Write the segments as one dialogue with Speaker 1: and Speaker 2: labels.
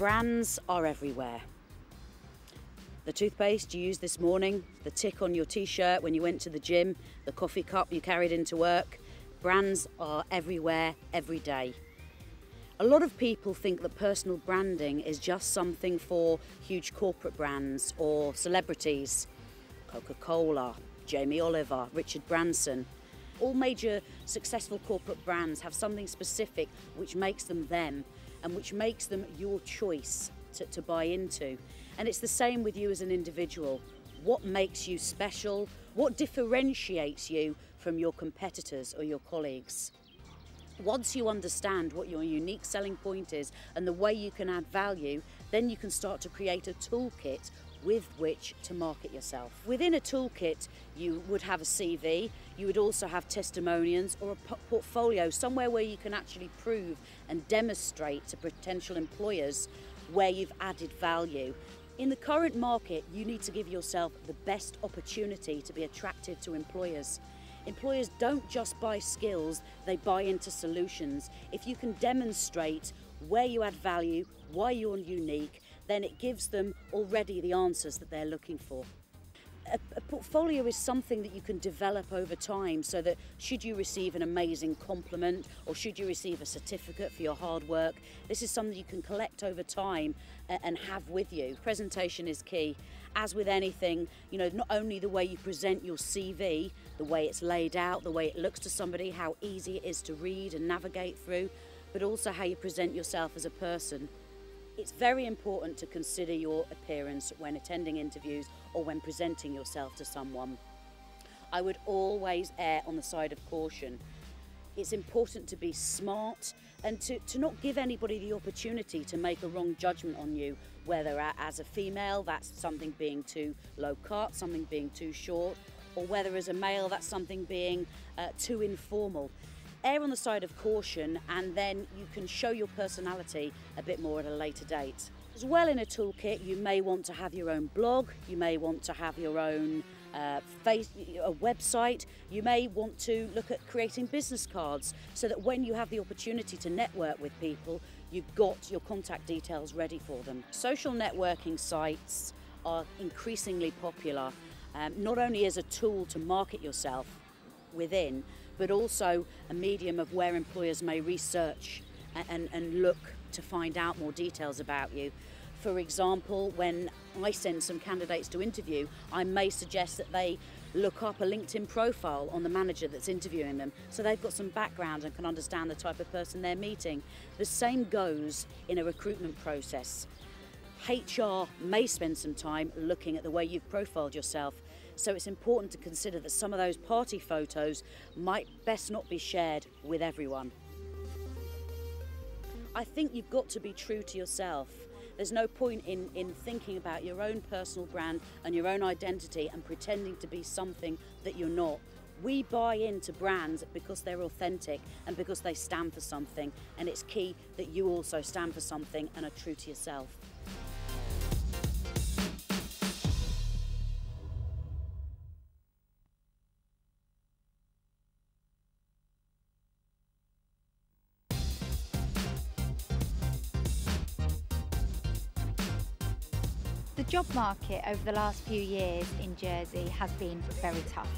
Speaker 1: Brands are everywhere. The toothpaste you used this morning, the tick on your t-shirt when you went to the gym, the coffee cup you carried into work. Brands are everywhere, every day. A lot of people think that personal branding is just something for huge corporate brands or celebrities. Coca-Cola, Jamie Oliver, Richard Branson. All major successful corporate brands have something specific which makes them them and which makes them your choice to buy into. And it's the same with you as an individual. What makes you special? What differentiates you from your competitors or your colleagues? Once you understand what your unique selling point is and the way you can add value, then you can start to create a toolkit with which to market yourself. Within a toolkit, you would have a CV, you would also have testimonials or a portfolio, somewhere where you can actually prove and demonstrate to potential employers where you've added value. In the current market, you need to give yourself the best opportunity to be attractive to employers. Employers don't just buy skills, they buy into solutions. If you can demonstrate where you add value, why you're unique, then it gives them already the answers that they're looking for. A portfolio is something that you can develop over time, so that should you receive an amazing compliment or should you receive a certificate for your hard work, this is something you can collect over time and have with you. Presentation is key. As with anything, not only the way you present your CV, the way it's laid out, the way it looks to somebody, how easy it is to read and navigate through, but also how you present yourself as a person. It's very important to consider your appearance when attending interviews or when presenting yourself to someone. I would always err on the side of caution. It's important to be smart and to not give anybody the opportunity to make a wrong judgment on you, whether as a female that's something being too low cut, something being too short, or whether as a male that's something being too informal. Err on the side of caution, and then you can show your personality a bit more at a later date. As well, in a toolkit, you may want to have your own blog, you may want to have your own a website, you may want to look at creating business cards so that when you have the opportunity to network with people, you've got your contact details ready for them. Social networking sites are increasingly popular, not only as a tool to market yourself within, but also a medium of where employers may research and look to find out more details about you. For example, when I send some candidates to interview, I may suggest that they look up a LinkedIn profile on the manager that's interviewing them, so they've got some background and can understand the type of person they're meeting. The same goes in a recruitment process. HR may spend some time looking at the way you've profiled yourself, so it's important to consider that some of those party photos might best not be shared with everyone. I think you've got to be true to yourself. There's no point in thinking about your own personal brand and your own identity and pretending to be something that you're not. We buy into brands because they're authentic and because they stand for something, and it's key that you also stand for something and are true to yourself.
Speaker 2: The job market over the last few years in Jersey has been very tough.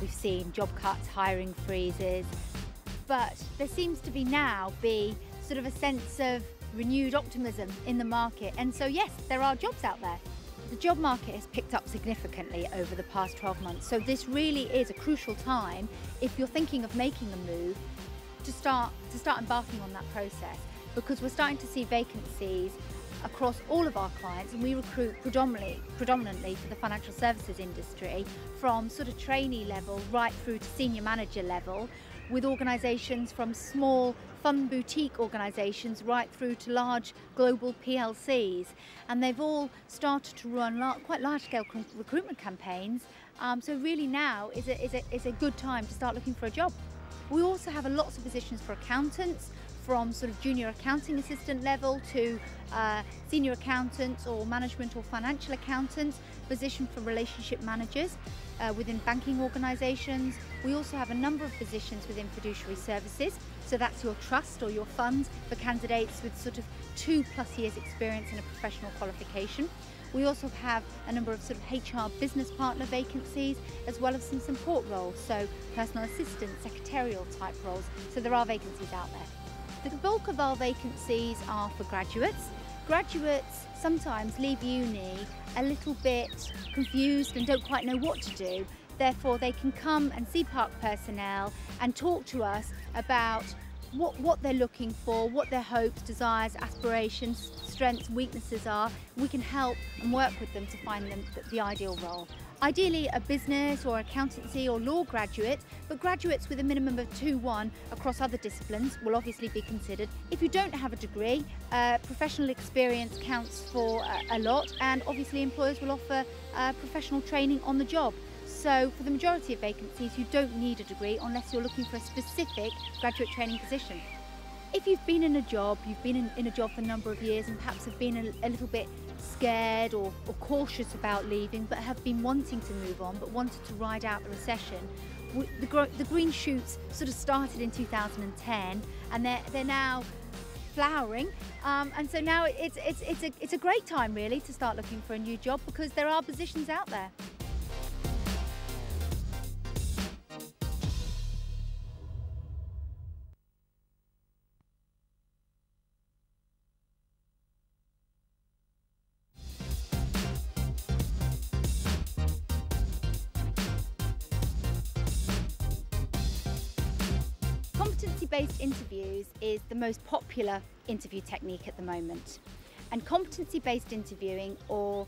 Speaker 2: We've seen job cuts, hiring freezes, but there seems to be now sort of a sense of renewed optimism in the market. And so yes, there are jobs out there. The job market has picked up significantly over the past 12 months. So this really is a crucial time, if you're thinking of making a move, to start embarking on that process, because we're starting to see vacancies across all of our clients, and we recruit predominantly for the financial services industry, from sort of trainee level right through to senior manager level, with organisations from small fund boutique organisations right through to large global PLCs, and they've all started to run quite large-scale recruitment campaigns. So really now is a good time to start looking for a job. We also have lots of positions for accountants, from sort of junior accounting assistant level to senior accountants or management or financial accountants, position for relationship managers within banking organisations. We also have a number of positions within fiduciary services, so that's your trust or your fund for candidates with sort of 2+ years experience in a professional qualification. We also have a number of sort of HR business partner vacancies, as well as some support roles, so personal assistant, secretarial type roles. So there are vacancies out there. The bulk of our vacancies are for graduates. Graduates sometimes leave uni a little bit confused and don't quite know what to do. Therefore, they can come and see Park personnel and talk to us about what they're looking for, what their hopes, desires, aspirations, strengths, weaknesses are. We can help and work with them to find them the ideal role. Ideally a business or accountancy or law graduate, but graduates with a minimum of 2-1 across other disciplines will obviously be considered. If you don't have a degree, professional experience counts for a lot, and obviously employers will offer professional training on the job. So for the majority of vacancies, you don't need a degree unless you're looking for a specific graduate training position. If you've been in a job, you've been in a job for a number of years and perhaps have been a little bit scared or cautious about leaving, but have been wanting to move on, but wanted to ride out the recession, the green shoots sort of started in 2010, and they're now flowering, and so now it's a great time really to start looking for a new job, because there are positions out there. Competency-based interviews is the most popular interview technique at the moment. And competency-based interviewing, or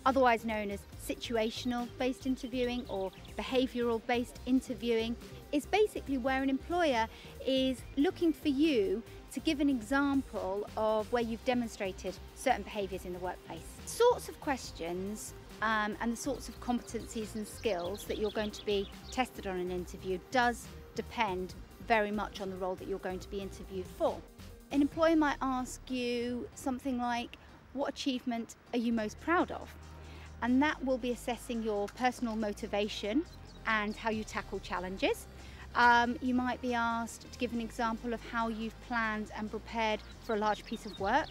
Speaker 2: otherwise known as situational-based interviewing or behavioural-based interviewing, is basically where an employer is looking for you to give an example of where you've demonstrated certain behaviours in the workplace. Sorts of questions and the sorts of competencies and skills that you're going to be tested on an interview does depend very much on the role that you're going to be interviewed for. An employer might ask you something like, what achievement are you most proud of? And that will be assessing your personal motivation and how you tackle challenges. You might be asked to give an example of how you've planned and prepared for a large piece of work.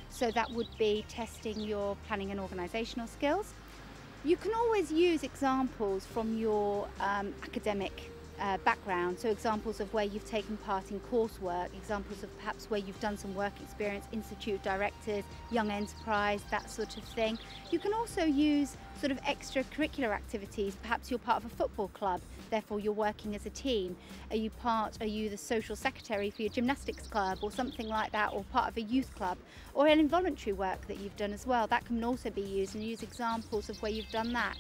Speaker 2: So that would be testing your planning and organisational skills. You can always use examples from your academic background, so examples of where you've taken part in coursework, examples of perhaps where you've done some work experience, institute directors, young enterprise, that sort of thing. You can also use sort of extracurricular activities. Perhaps you're part of a football club, therefore you're working as a team. Are you the social secretary for your gymnastics club or something like that, or part of a youth club, or an involuntary work that you've done as well? That can also be used, and use examples of where you've done that.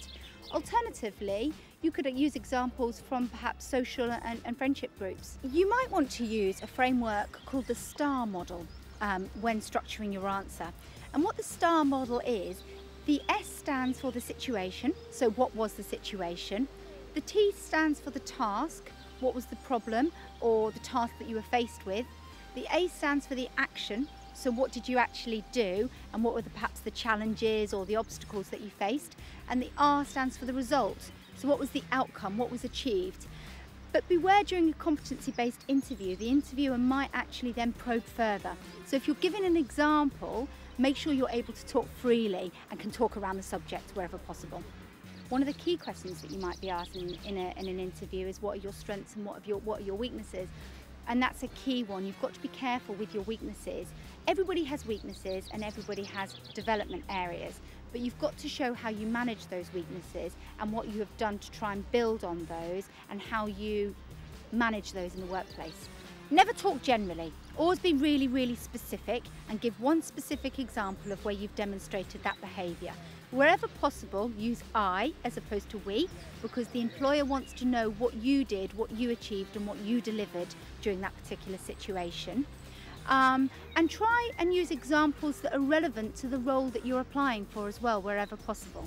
Speaker 2: Alternatively, you could use examples from perhaps social and friendship groups. You might want to use a framework called the STAR model when structuring your answer. And what the STAR model is, the S stands for the situation, so what was the situation? The T stands for the task, what was the problem or the task that you were faced with? The A stands for the action, so what did you actually do and what were perhaps the challenges or the obstacles that you faced? And the R stands for the result, so what was the outcome, what was achieved? But beware, during a competency-based interview, the interviewer might actually then probe further. So if you're given an example, make sure you're able to talk freely and can talk around the subject wherever possible. One of the key questions that you might be asked in an interview is, what are your strengths and what are your weaknesses? And that's a key one. You've got to be careful with your weaknesses. Everybody has weaknesses and everybody has development areas, but you've got to show how you manage those weaknesses and what you have done to try and build on those and how you manage those in the workplace. Never talk generally. Always be really, really specific and give one specific example of where you've demonstrated that behaviour. Wherever possible, use I as opposed to we, because the employer wants to know what you did, what you achieved and what you delivered during that particular situation. And try and use examples that are relevant to the role that you're applying for as well, wherever possible.